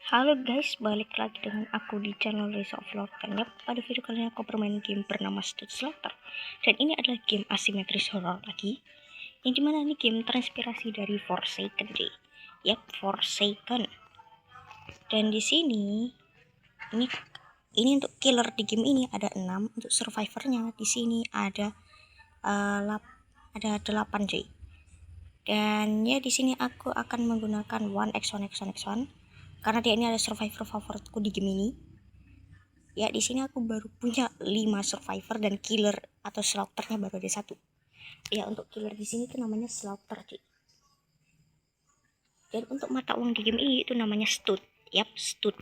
Halo guys, balik lagi dengan aku di channel Reza Vlog. Dan pada video kali ini aku bermain game bernama Stud Slaughter. Dan ini adalah game asimetris horror lagi. Yang dimana ini game terinspirasi dari Forsaken. Forsaken. Dan di sini ini untuk killer di game ini ada 6, untuk survivornya di sini ada 8 cuy. Dan ya di sini aku akan menggunakan 1x1x1x1 karena dia ini ada survivor favoritku di game ini. Ya di sini aku baru punya 5 survivor dan killer atau slaughternya baru ada 1. Ya untuk killer di sini tuh namanya slaughter cuy. Dan untuk mata uang di game ini itu namanya stud. Stud.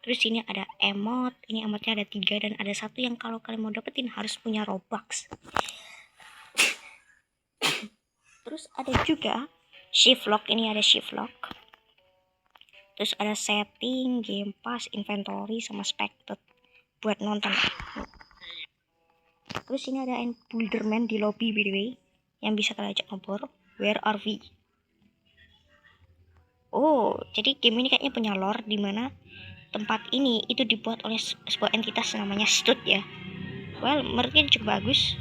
Terus sini ada emot, ini emotnya ada 3 dan ada 1 yang kalau kalian mau dapetin harus punya Robux. Terus ada juga shift lock, ini ada shift lock. Terus ada setting, game pass, inventory, sama spectate buat nonton. Terus ini ada Builderman di lobby by the way, yang bisa kalian ajak ngobrol. Where are we? Oh, jadi game ini kayaknya punya lore di mana tempat ini itu dibuat oleh sebuah entitas namanya Stud ya. Well, menurutnya cukup bagus.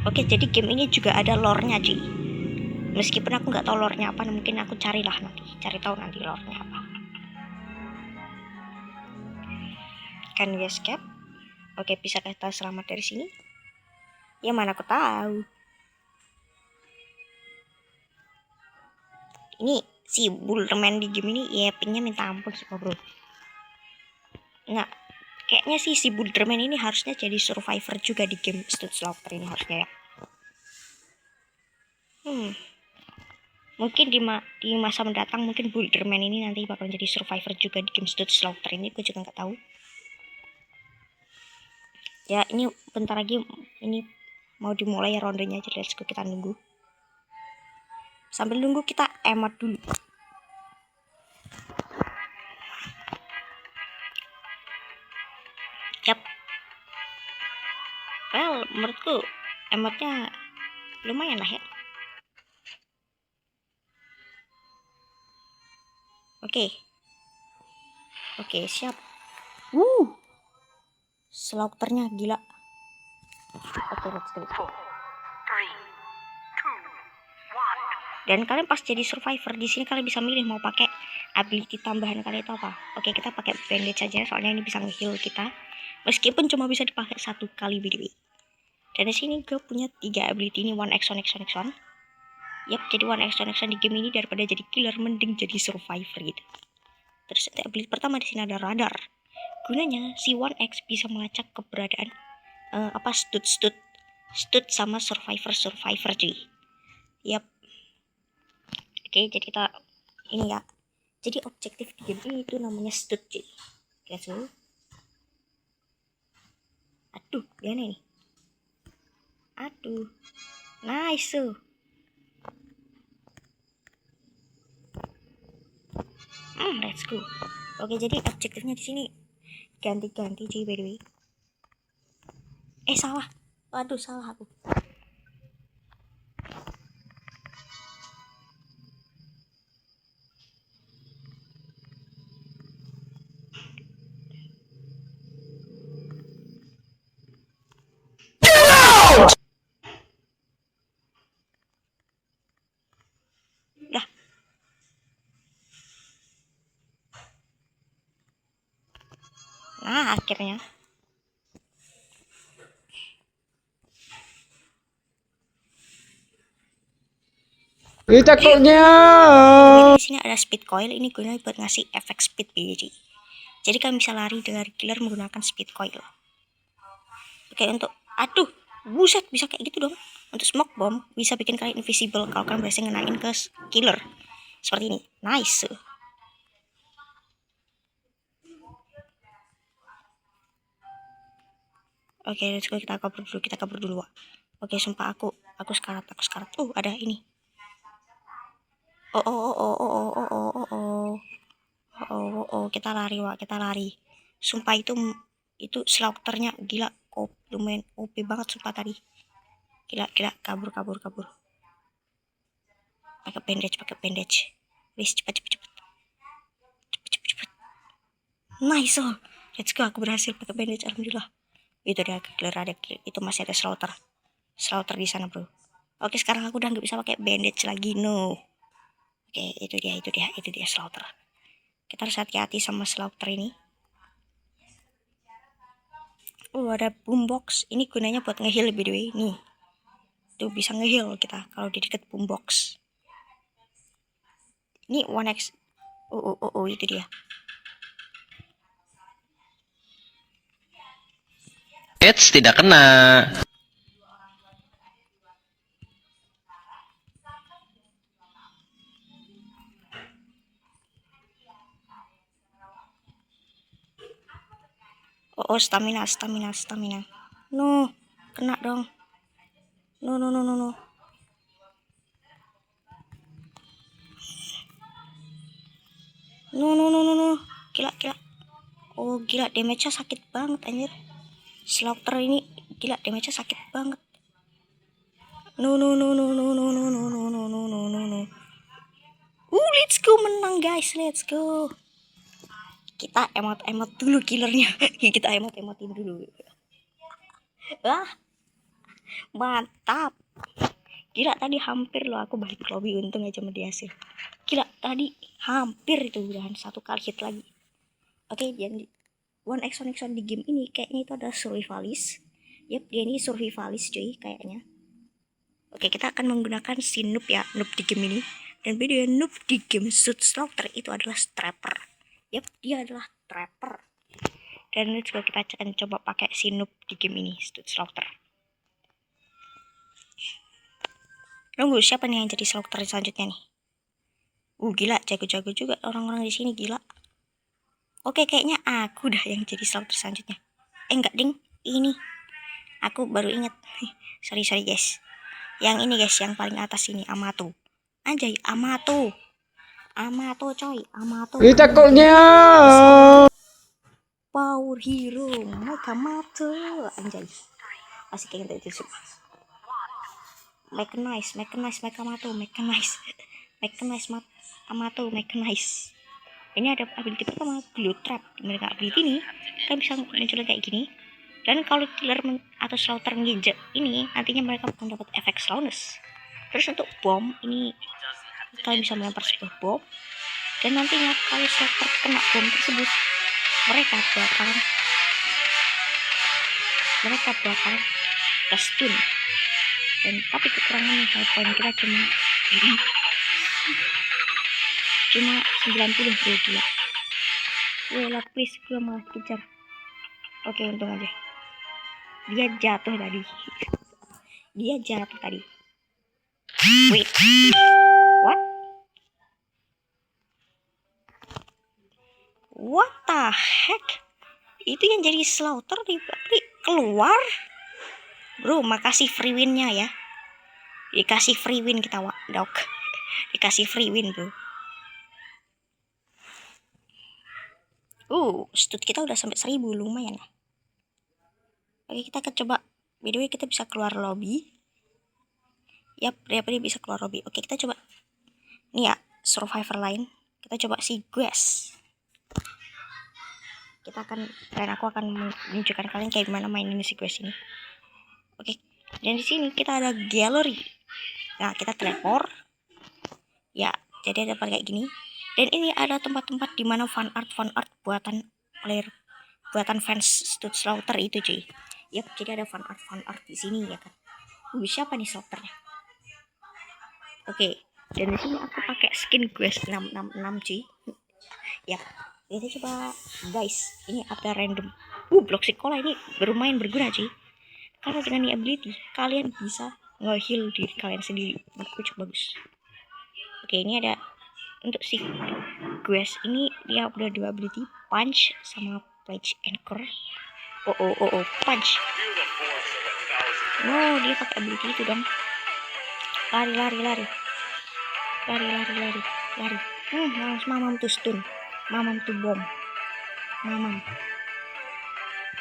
Oke, jadi game ini juga ada lore-nya cuy. Meskipun aku nggak tahu lore-nya apa, mungkin aku cari tahu nanti lore-nya apa. Can we escape? Oke, bisa kita selamat dari sini? Ya mana aku tahu. Ini si Builderman di game ini ya pingnya minta ampun sih bro. Nggak, kayaknya sih si Builderman ini harusnya jadi survivor juga di game Stud Slaughter ini harusnya ya. Mungkin di masa mendatang mungkin Builderman ini nanti bakal jadi survivor juga di game Stud Slaughter ini, gue juga nggak tahu. Ya ini bentar lagi ini mau dimulai ya rondenya, jadi let's go, kita nunggu. Sambil nunggu kita emot dulu. Well, menurutku emotnya lumayan lah ya. Oke, siap. Slaughternya gila. Oke, let's go. 4, 3, 2, 1. Dan kalian pas jadi survivor di sini kalian bisa milih mau pakai ability tambahan kalian itu apa. Oke, kita pakai bandage aja soalnya ini bisa nge-heal kita. Meskipun cuma bisa dipakai 1 kali BDW. Dan di sini gue punya 3 ability ini, 1x1x1x1. Jadi 1x1x1 di game ini daripada jadi killer mending jadi survivor gitu. Terus ability pertama di sini ada radar. Gunanya si 1x bisa melacak keberadaan stud sama survivor cuy. Oke, jadi kita ini ya. Jadi objektif di game ini itu namanya stud cuy. Oke, aduh, gimana nih? Aduh. Nice. Let's go. Oke, jadi objektifnya di sini ganti-ganti cuy by the way. Salah. Waduh, salah aku. Dah. Nah, akhirnya. Cakepnya. Di sini ada speed coil, ini gunanya buat ngasih efek speed BJ. Jadi kalian bisa lari dari killer menggunakan speed coil. Oke, untuk aduh, buset bisa kayak gitu dong. Untuk smoke bomb bisa bikin kalian invisible kalau kalian berhasil ngenain ke killer. Seperti ini. Nice. Oke, let's go, kita kabur dulu. Oke, sumpah aku sekarat. Ada ini. Kita lari. Sumpah itu slaughternya gila, lumayan OP banget sumpah tadi. Gila, kabur. Pakai bandage. Wis, cepet. Nice, oh. Let's go, aku berhasil pakai bandage, alhamdulillah. Itu dia killer, ada itu masih ada slaughter di sana, bro. Oke, sekarang aku udah nggak bisa pakai bandage lagi, no. Oke, itu dia slaughter. Kita harus hati-hati sama slaughter ini. Ada boombox. Ini gunanya buat ngeheal, by the way. Nih, tuh bisa ngeheal kita kalau di deket boombox. Ini 1x. Itu dia. Eits, tidak kena. Stamina. No, kena dong. No. No. Gila. Oh, gila, damage-nya sakit banget anjir. Slaughter ini gila, damage-nya sakit banget. No. Let's go, menang guys, let's go. Kita emot dulu killernya. Kita emotin dulu. Mantap. Gila, tadi hampir loh aku balik lobby, untung aja mediasi. Gila, tadi hampir itu udahan satu kali hit lagi. Oke, jadi 1x1 di game ini kayaknya itu adalah survivalist. Yap, dia ini survivalist cuy kayaknya. Oke, kita akan menggunakan si noob ya, noob di game ini. Dan beda noob di game Suit Slaughter itu adalah trapper. Yap, dia adalah trapper. Dan let's go, kita akan coba pakai si noob di game ini, Suit Slaughter. Nunggu siapa nih yang jadi slaughter selanjutnya nih? Gila, jago-jago juga orang-orang di sini, gila. Oke, kayaknya aku dah yang jadi slaughter selanjutnya. Enggak ding, ini. Aku baru inget. sorry guys. Yang ini guys, yang paling atas ini, Amato. Anjay, Amato coy, Amato. Ini takutnya. Power hero, Amato. Anjay. Asik kayak gitu sih. Mechanize, Amato. Ini ada ability pertama, Glue Trap. Mereka ability ini kan bisa muncul kayak gini. Dan kalau killer atau slaughter nginjek ini, nantinya mereka akan dapat efek slowness. Terus untuk bom ini, kalian bisa melempar sebuah bom. Dan nantinya kalau slaughter kena bom tersebut, mereka bakal stun. Dan tapi kekurangannya poin kita cuma 90 bro, gila. Wala please, gue malah kejar. Oke, untung aja dia jatuh tadi. Wait, what the heck, itu yang jadi slaughter keluar bro. Makasih free winnya ya, dikasih free win kita dok. Dikasih free win bro. Stud kita udah sampai 1000, lumayan lah. Oke, kita akan coba. By the way, kita bisa keluar lobby. Yap, dia bisa keluar lobby. Oke, kita coba. Nih ya, survivor lain. Kita coba si Gues. Dan aku akan menunjukkan kalian kayak gimana main ini si Gues ini. Oke, dan di sini kita ada gallery. Nah, kita teleport. Ya, jadi ada kayak gini. Dan ini ada tempat-tempat di mana fan art buatan fans Stud Slaughter itu cuy. Yap, jadi ada fan art di sini ya kan. Siapa nih slaughternya? Oke, dan di sini aku pakai skin Quest 666 cuy. Ya, kita coba guys. Ini ada random. Blok sekolah ini berguna cuy. Karena dengan ini ability kalian bisa nge-heal diri kalian sendiri. Menurutku cukup bagus. Oke, ini ada untuk si Quest ini, dia udah 2 ability, punch sama pledge anchor. Punch. No, dia pakai ability itu dong. Lari. Mamam tuh stun. Mamam tuh bom.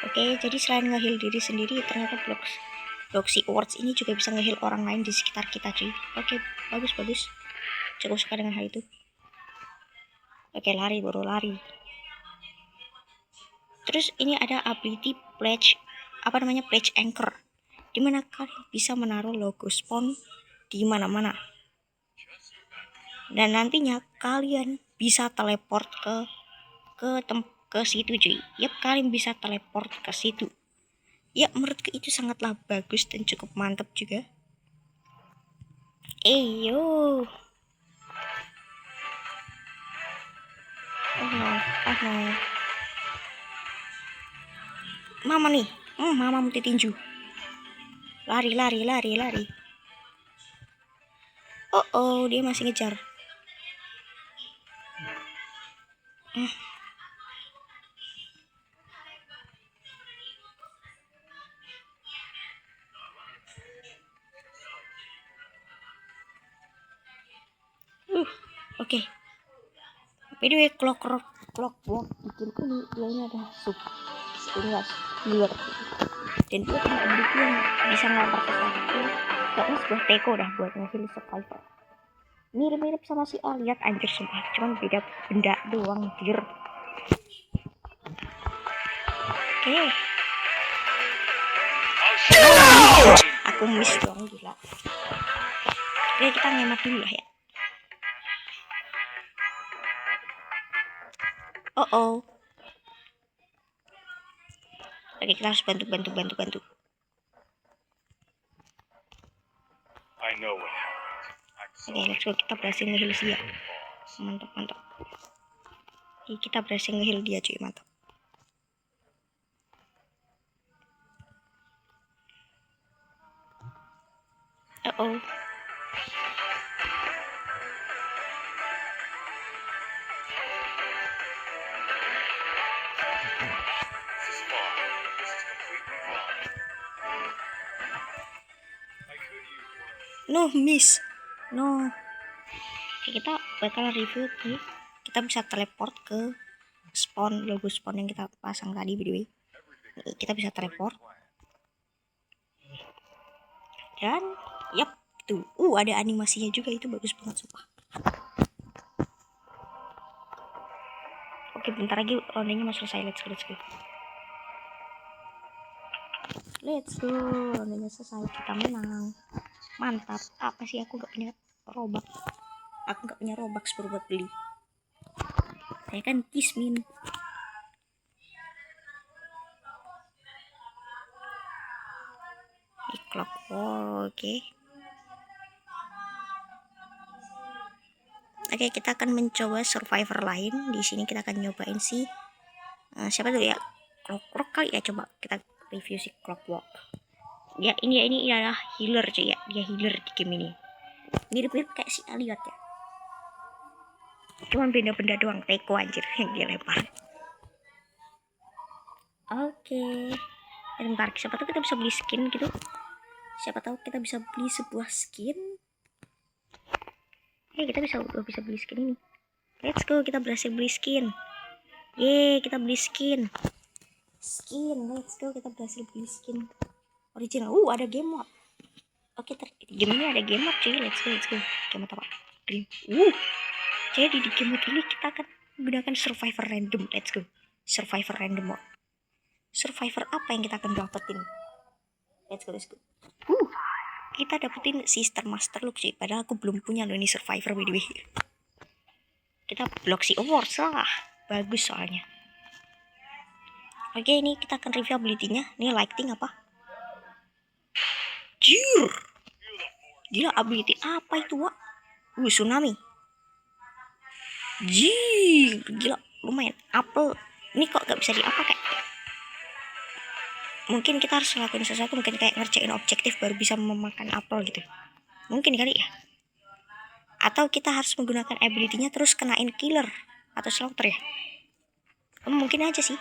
Oke, jadi selain nge-heal diri sendiri, ternyata Bloxy Awards ini juga bisa nge-heal orang lain di sekitar kita cuy. Oke, bagus. Cukup suka dengan hal itu. Oke, lari. Terus ini ada ability pledge, pledge anchor, dimana kalian bisa menaruh logo spawn di mana-mana. Dan nantinya kalian bisa teleport ke situ cuy. Yap, kalian bisa teleport ke situ. Ya, menurutku itu sangatlah bagus dan cukup mantap juga. Yo. Oh no, oh no. Mama nih, mama multi tinju. Lari. Oh, dia masih ngejar. Oke. By the way, clockwork bikin ini dia ini ada sub healer, dan dia punya ability yang bisa ngelempar ke satu. Kayaknya sebuah teko dah buat ngeheal survivor. Mirip-mirip sama si Aliat, anjir sumpah, cuman beda benda doang dir. Oke. Aku miss dong, gila. Oke, kita ngemat dulu lah ya. Oh. Oke, kita harus bantu. Oke, let's go. Kita berhasil nge-heal dia. Mantap. Oke, kita berhasil nge-heal dia cuy, mantap. Oh. No, miss. No. Oke, kita bakal review nih. Kita bisa teleport ke spawn, logo spawn yang kita pasang tadi, by the way. Kita bisa teleport. Dan yap, tuh. Ada animasinya juga, itu bagus banget sumpah. Oke, bentar lagi rondenya mau selesai. Let's go. Rondenya selesai, kita menang. Mantap. Apa sih, aku gak punya robux. Baru buat beli. Saya kan kismin. Clock. Oke, kita akan mencoba survivor lain. Di sini kita akan nyobain si siapa dulu ya? Clockwork kali ya, coba kita review si Clockwork. Ya, ini adalah healer cuy ya. Dia healer di game ini. Mirip-mirip kayak si Aliot ya. Cuman benda-benda doang, teko anjir yang dia lempar. Oke. Bentar, siapa tahu kita bisa beli skin gitu. Sebuah skin. Kita bisa beli skin ini. Let's go, kita berhasil beli skin. Kita beli skin. Let's go, kita berhasil beli skin original. Ada game mode. Oke, game ini ada game mode cuy. Let's go. Game mode apa? Green. Jadi di game mode ini kita akan menggunakan survivor random. Let's go. Survivor random mode. Survivor apa yang kita akan dapetin? Let's go. Kita dapetin Sister Master Look sih. Padahal aku belum punya loh ini survivor, by the way. Kita blok si awards lah. Bagus soalnya. Oke, ini kita akan review ability-nya. Ini lighting apa? Jir. Gila, ability apa itu, Wak? Tsunami. Jir, gila, lumayan. Apel. Ini kok gak bisa diapa kayak? Mungkin kita harus ngelakuin sesuatu, mungkin kayak ngerjain objektif baru bisa memakan apel gitu. Mungkin kali ya. Atau kita harus menggunakan ability-nya terus kenain killer atau slaughter ya. Mungkin aja sih.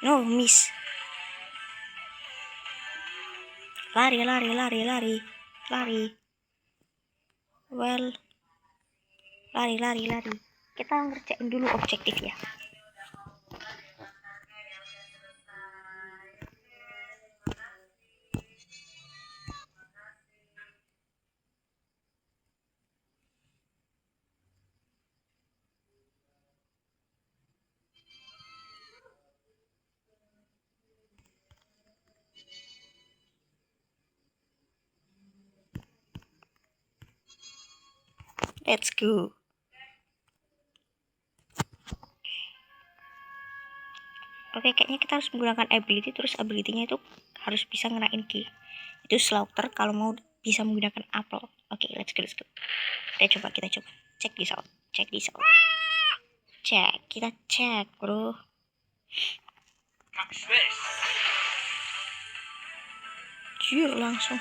No, miss. Lari. Well, lari. Kita ngerjain dulu objektif ya. Let's go. Oke, kayaknya kita harus menggunakan ability, terus ability-nya itu harus bisa ngenain key. Itu slaughter kalau mau bisa menggunakan apple. Oke, let's go. Kita coba. Check this out. Kita cek, bro. Jujur langsung.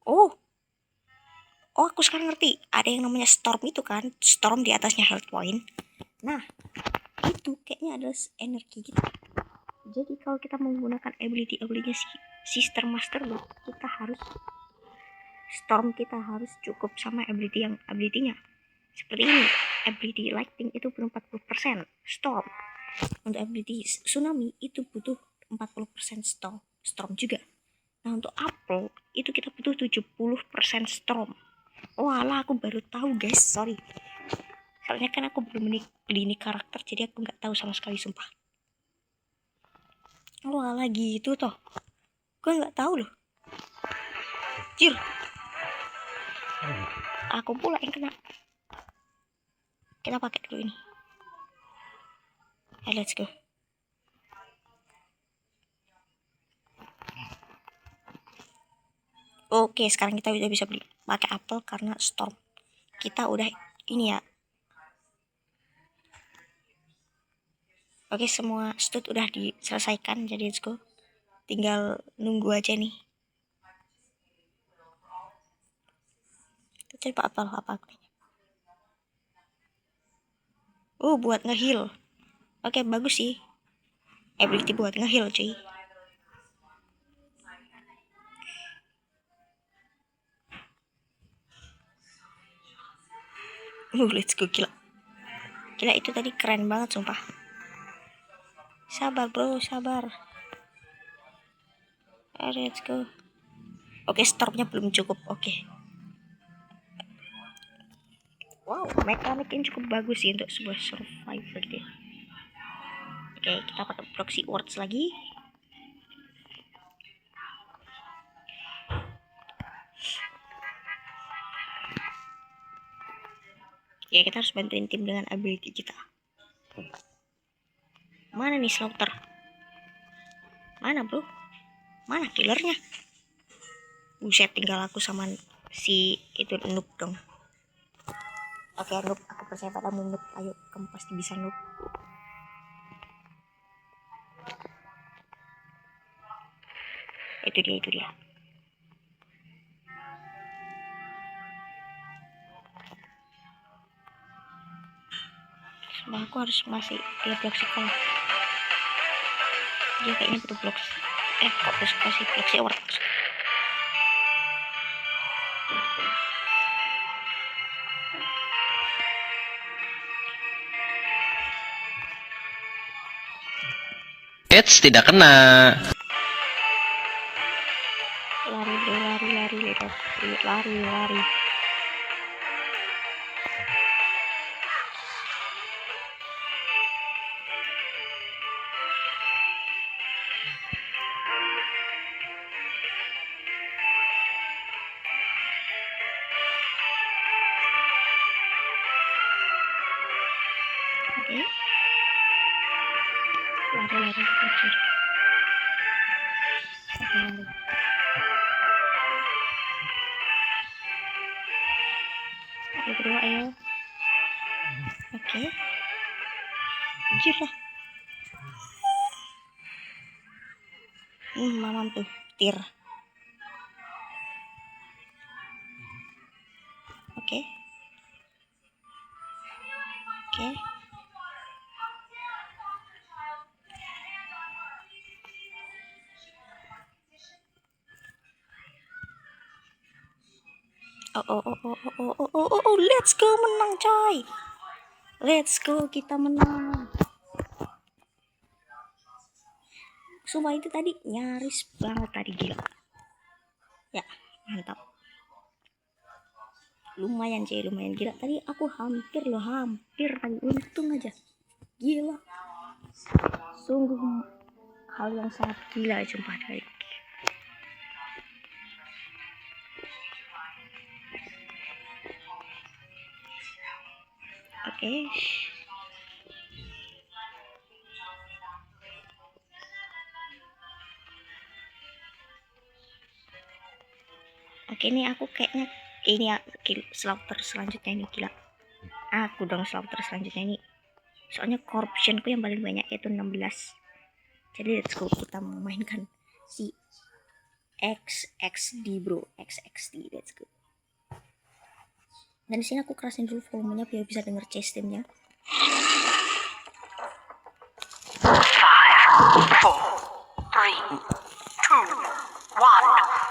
Oh, aku sekarang ngerti. Ada yang namanya storm itu kan. Storm di atasnya health point. Nah, itu kayaknya adalah energi kita. Jadi kalau kita menggunakan ability-nya Sister Master loh, kita harus storm kita harus cukup sama ability-nya. Seperti ini. Ability lightning itu butuh 40% storm. Untuk ability tsunami itu butuh 40% storm juga. Nah, untuk apple itu kita butuh 70% storm. Oh alah, aku baru tahu guys, sorry. Soalnya kan aku belum beli ini karakter, jadi aku nggak tahu sama sekali, sumpah. Oh alah gitu toh. Gue nggak tahu loh. Jir. Aku pula yang kena. Kita pakai dulu ini. Let's go. Oke, sekarang kita udah bisa beli pakai apel karena storm. Kita udah ini ya. Oke, semua stud udah diselesaikan, jadi let's go. Tinggal nunggu aja nih. Kita coba apa. Buat nge-heal. Oke, bagus sih. Ability buat nge-heal, cuy. Let's go, gila. Gila, itu tadi keren banget, sumpah. Sabar, bro, sabar. Let's go. Oke, stormnya belum cukup, oke. Wow, mekaniknya cukup bagus sih untuk sebuah survivor deh. Oke, kita pakai proxy words lagi. Ya, kita harus bantuin tim dengan ability kita. Mana nih slaughter? Mana, bro? Mana killernya? Buset, tinggal aku sama si itu noob dong. Oke, noob, aku percaya padamu, noob. Ayo, kamu pasti bisa, noob. Itu dia. Nah, aku harus masih dia blok sekolah. Dia kayaknya butuh blok. Kok harus kasih blok sih orang. Eits, tidak kena. Lari. Oke. Lari. Oke, berdua, ayo. Oke. Anjir lah. Mamam tuh, tir. Oke. Oh, let's go, menang coy. Let's go, kita menang. Sumpah itu tadi nyaris banget tadi, gila. Ya, mantap. Lumayan gila. Tadi aku hampir tadi, untung aja. Gila. Sungguh hal yang sangat gila, sumpah tadi. Oke. Oke, ini aku kayaknya ini ya slaughter selanjutnya ini gila. Aku dong slaughter selanjutnya ini. Soalnya corruptionku yang paling banyak yaitu 16. Jadi let's go, kita memainkan si XXD bro, XXD, let's go. Dan di sini aku kerasin dulu volumenya biar bisa denger chase timnya. 5, 4, 3, 2, 1.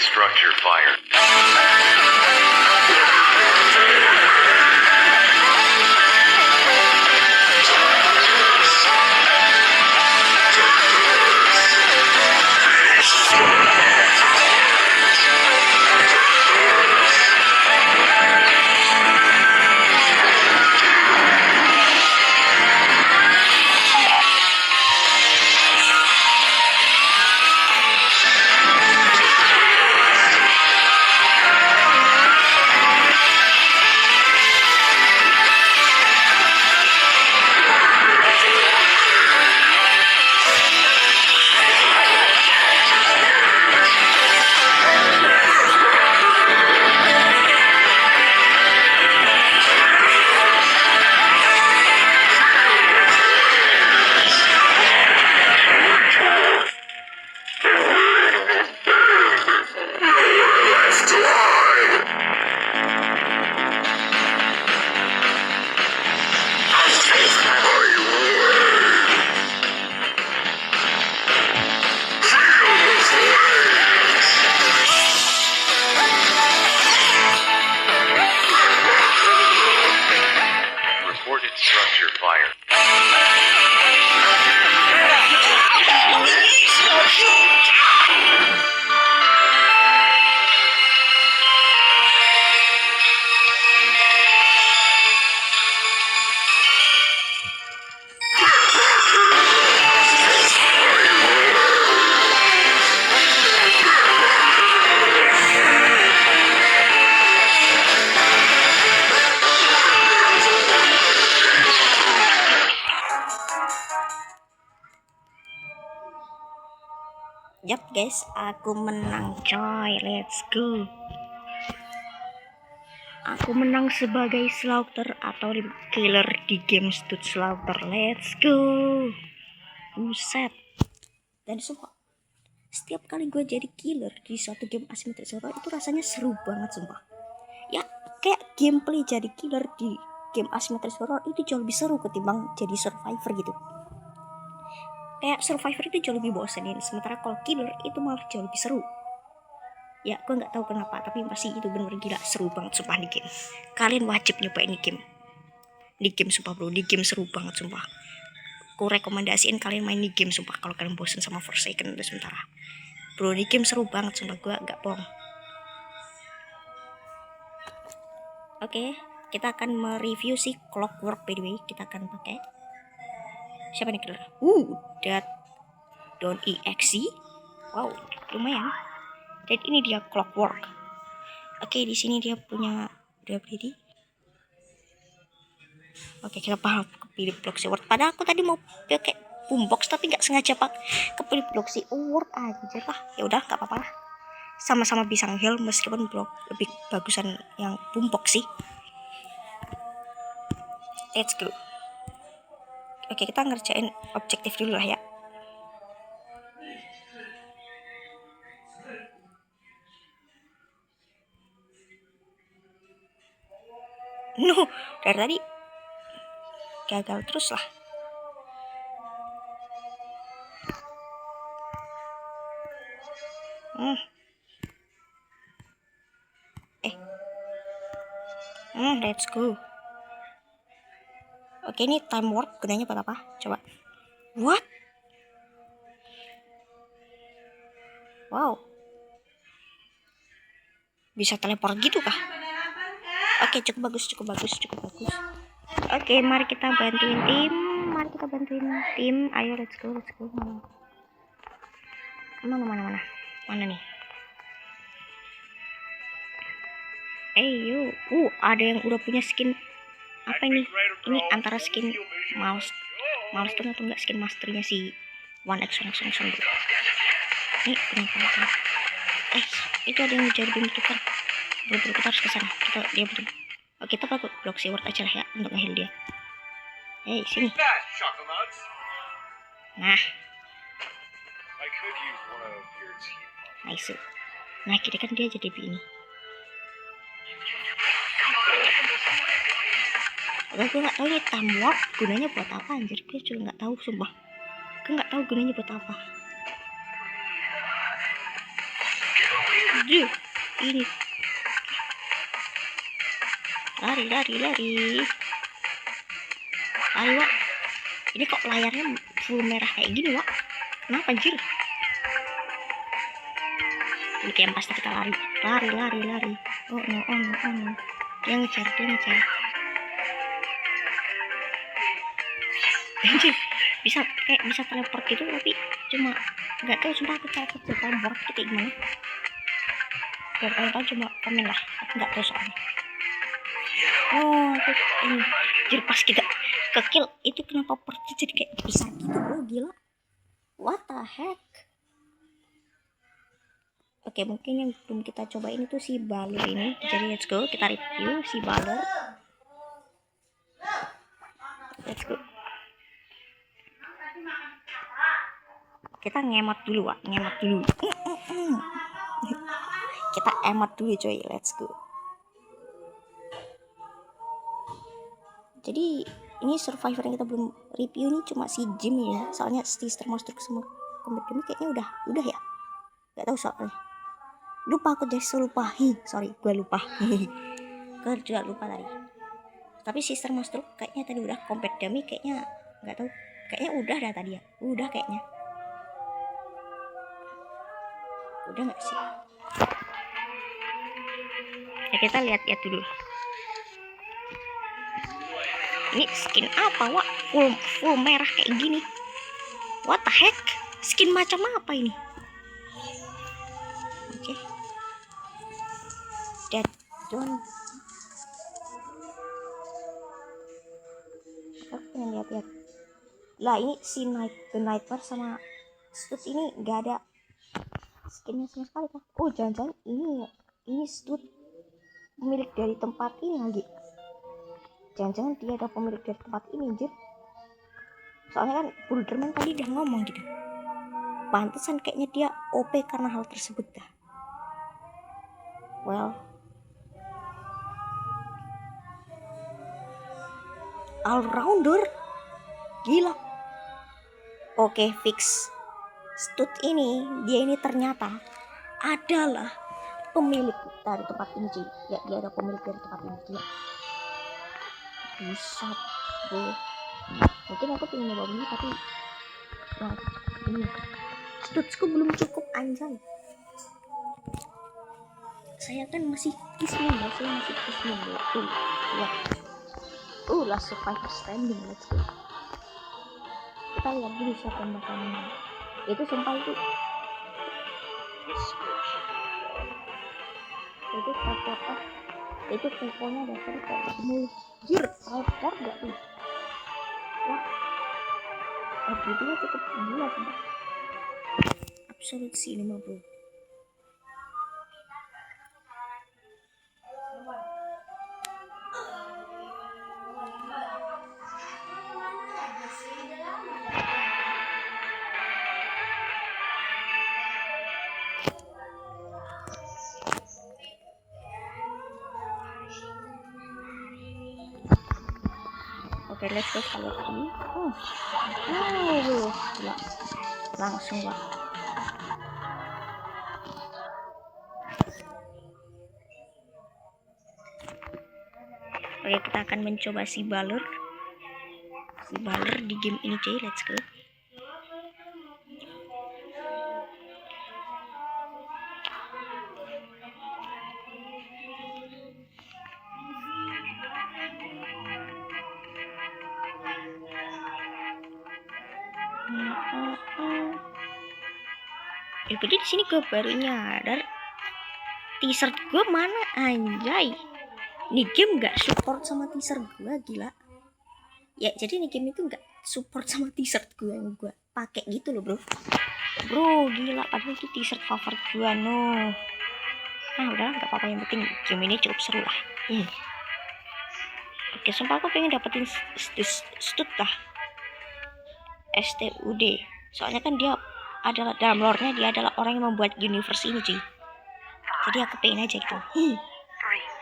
Structure fire. Structure fire. Yap guys, aku menang coy, let's go. Aku menang sebagai slaughter atau killer di game Stud Slaughter, let's go. Buset. Dan semua Setiap kali gue jadi killer di suatu game asymmetric horror itu rasanya seru banget sumpah. Ya kayak gameplay jadi killer di game asymmetric horror itu jauh lebih seru ketimbang jadi survivor gitu. Kayak survivor itu jauh lebih bosenin, sementara kalau killer itu malah jauh lebih seru. Ya gue nggak tahu kenapa, tapi pasti itu bener-bener gila seru banget sumpah di game. Kalian wajib nyobain di game. Di game sumpah bro, di game seru banget sumpah. Aku rekomendasiin kalian main di game sumpah kalau kalian bosen sama Forsaken udah sementara. Bro di game seru banget sumpah, gue gak bohong. Oke, kita akan mereview si Clockwork by the way. Kita akan pakai siapa nih killer? That don't exe. Wow, lumayan. Dan ini dia Clockwork. Oke, di sini dia punya udah berdiri. Oke, kita paham kepilih Bloxy Award. Padahal aku tadi mau pakai boombox tapi nggak sengaja kepilih Bloxy Award aja lah. Ya udah, nggak apa-apa lah. Sama-sama bisa nge-heal meskipun blok lebih bagusan yang boombox sih. Let's go. Oke, kita ngerjain objektif dulu lah ya. No, dari tadi gagal terus lah. Let's go. Oke, ini time warp gunanya buat apa? Coba. What? Wow. Bisa teleport gitu kah? Oke, cukup bagus. Oke, mari kita bantuin tim. Ayo, let's go. Mana nih? Yuk. Ada yang udah punya skin apa ini? Ini antara skin milestone atau enggak skin masternya si 1x. Nih, kenapa? Itu ada yang ngejar game tukar. Betul, kita harus kesana. Dia betul. Oke, kita pakai Bloxy Award aja lah ya untuk nge-heal dia. Sini. Nah. Nice. Nah, kita kan dia jadi ini. Gue gak tahu nih time warp gunanya buat apa anjir. Gue juga gak tahu sumpah. Gue gak tahu gunanya buat apa. Ini. Lari, Wak. Ini kok layarnya full merah kayak gini, Wak? Kenapa anjir? Ini kayak pasti kita lari. Oh no. Dia ngejar. Anjir, bisa teleport gitu tapi cuma nggak tahu sumpah aku cara kerja teleport itu kayak gimana. Biar kalian tahu cuma komen lah, aku nggak tahu soalnya. Ini jadi pas kita ke kill itu kenapa portnya jadi kayak besar gitu bro, gila. What the heck. Oke, mungkin yang belum kita cobain itu si balur ini. Jadi let's go, kita review si balur. Let's go. Kita ngemot dulu, Wak. Kita emot dulu coy, let's go. Jadi ini survivor yang kita belum review ini cuma si Jim ya, soalnya Sister Monster semua kompetisi kayaknya udah ya, nggak tahu soalnya. Lupa aku jadi lupa. Sorry, gue lupa. Gue juga lupa tadi. Tapi Sister Monster kayaknya tadi udah kompet demi kayaknya nggak tahu. Kayaknya udah dah tadi ya. Udah kayaknya. Udah nggak sih? Ya kita lihat dulu. Ini skin apa, Wak? Full merah kayak gini. What the heck? Skin macam apa ini? Oke. Dead Zone. Oke, lihat. Lah ini si The Nightmare sama Stud ini gak ada skinnya sama sekali kan? Oh, jangan-jangan ini Stud pemilik dari tempat ini lagi. Jangan-jangan dia ada pemilik dari tempat ini, anjir. Soalnya kan Bulderman tadi udah ngomong gitu. Pantesan kayaknya dia OP karena hal tersebut dah. Well, all rounder, gila. Oke, fix. Stud ini, dia ini ternyata adalah pemilik dari tempat ini, cuy. Ya, dia ada pemilik dari tempat ini, cuy. Buset, bro. Mungkin aku pengen nyoba ini, tapi nah, ini studsku belum cukup, anjay. Saya kan masih kismin ya, saya masih kismin ya. Tuh, lihat. Last survivor standing, let's go. Kita lihat dulu siapa yang bakal menang. Itu sumpah itu apa itu pokoknya dasar kayak mujir rekor gak tuh. Wah, gitu cukup gila sumpah. Absolute cinema, bro. Oke, let's go sekali lagi. Gila. Langsung lah. Oke, kita akan mencoba si Balor di game ini, cuy. Let's go. Jadi di sini gue baru nyadar t-shirt gue mana, anjay. Ini game nggak support sama t-shirt gue, gila. Ya jadi ini game itu nggak support sama t-shirt gue yang gue pakai gitu loh, bro. Gila, padahal itu t-shirt favorit gue, no. Nah udah nggak apa-apa, yang penting game ini cukup seru lah. Oke, sumpah aku pengen dapetin stud lah, STUD. Soalnya kan dia adalah dalam lore-nya dia adalah orang yang membuat universe ini, cuy. Jadi aku pengen aja gitu.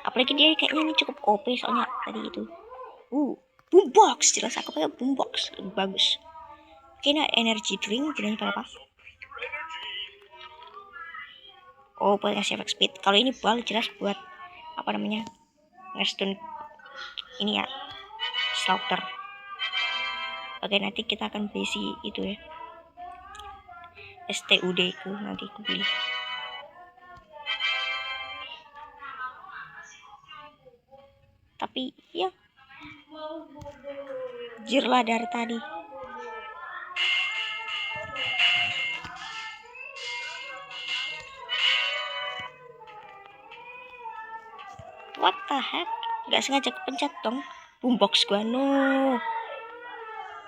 Apalagi dia kayaknya ini cukup OP soalnya tadi itu. Boombox, jelas aku pakai boombox lebih bagus. Kayaknya energy drink, jelasnya apa? Oh, buat ngasih efek speed. Kalau ini bal jelas buat apa namanya? Ngestun ini ya, slaughter. Oke, nanti kita akan besi itu ya. STUD ku nanti aku beli. Tapi ya jir lah dari tadi. What the heck? Gak sengaja kepencet dong boombox gua, no.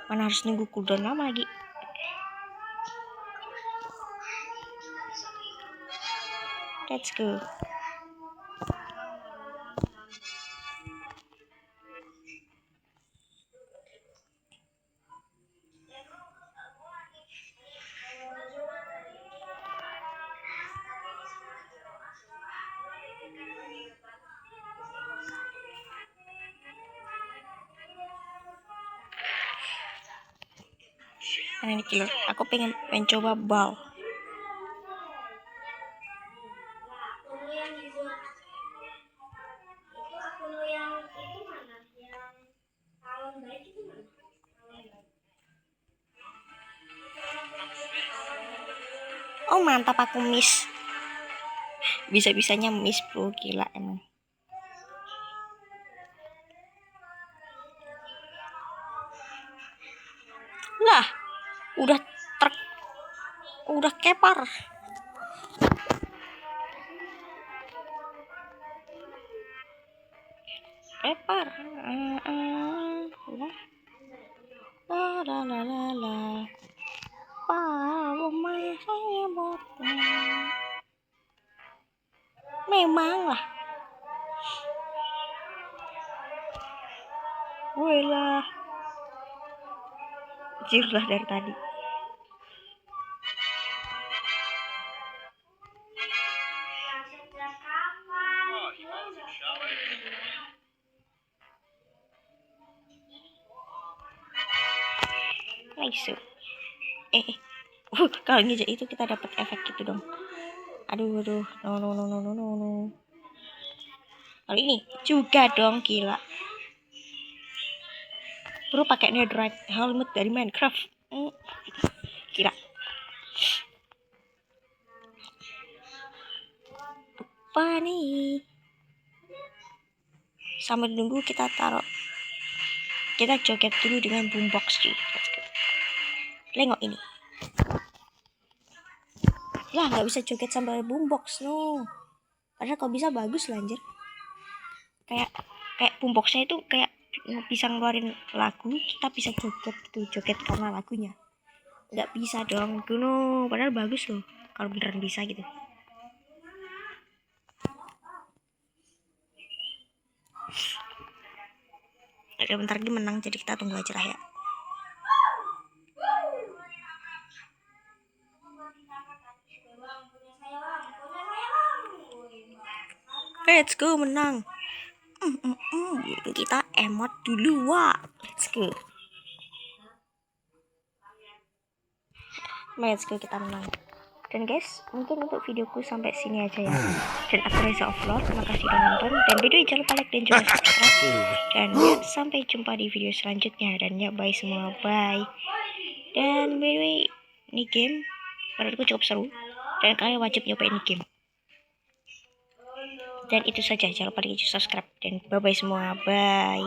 Mana harus nunggu cooldown lama lagi. Let's go. Karena ini killer, aku pengen mencoba bal. Oh mantap, aku miss. Bisa-bisanya miss, bro, gila emang. Lah, udah kepar. Kepar. La. Memang lah. Wah, jirlah dari tadi. Nice. Kalau nginjek itu kita dapat efek gitu dong. Aduh, no. Kalau ini juga dong, gila. Bro pakai netherite helmet dari Minecraft. Gila. Apa nih? Sambil nunggu kita taruh. Kita joget dulu dengan boombox sih. Lengok ini. Lah nggak bisa joget sambil boombox no. Karena kalau bisa bagus lah anjir. Kayak boomboxnya itu kayak bisa ngeluarin lagu, kita bisa joget gitu, joget karena lagunya. Nggak bisa dong, no. Padahal bagus loh kalau beneran bisa gitu. Oke, bentar lagi menang, jadi kita tunggu aja lah ya. Let's go, menang. Kita emot dulu, wah. Let's go. Let's go, kita menang. Dan guys, mungkin untuk videoku sampai sini aja ya. Dan aku Reza Offload, makasih udah nonton. Dan video jangan lupa like dan juga subscribe. Dan ya, sampai jumpa di video selanjutnya. Dan ya, bye semua, bye. Dan by the way, ini game menurutku cukup seru. Dan kalian wajib nyobain ini game. Dan itu saja, jangan lupa di subscribe. Dan bye-bye semua, bye.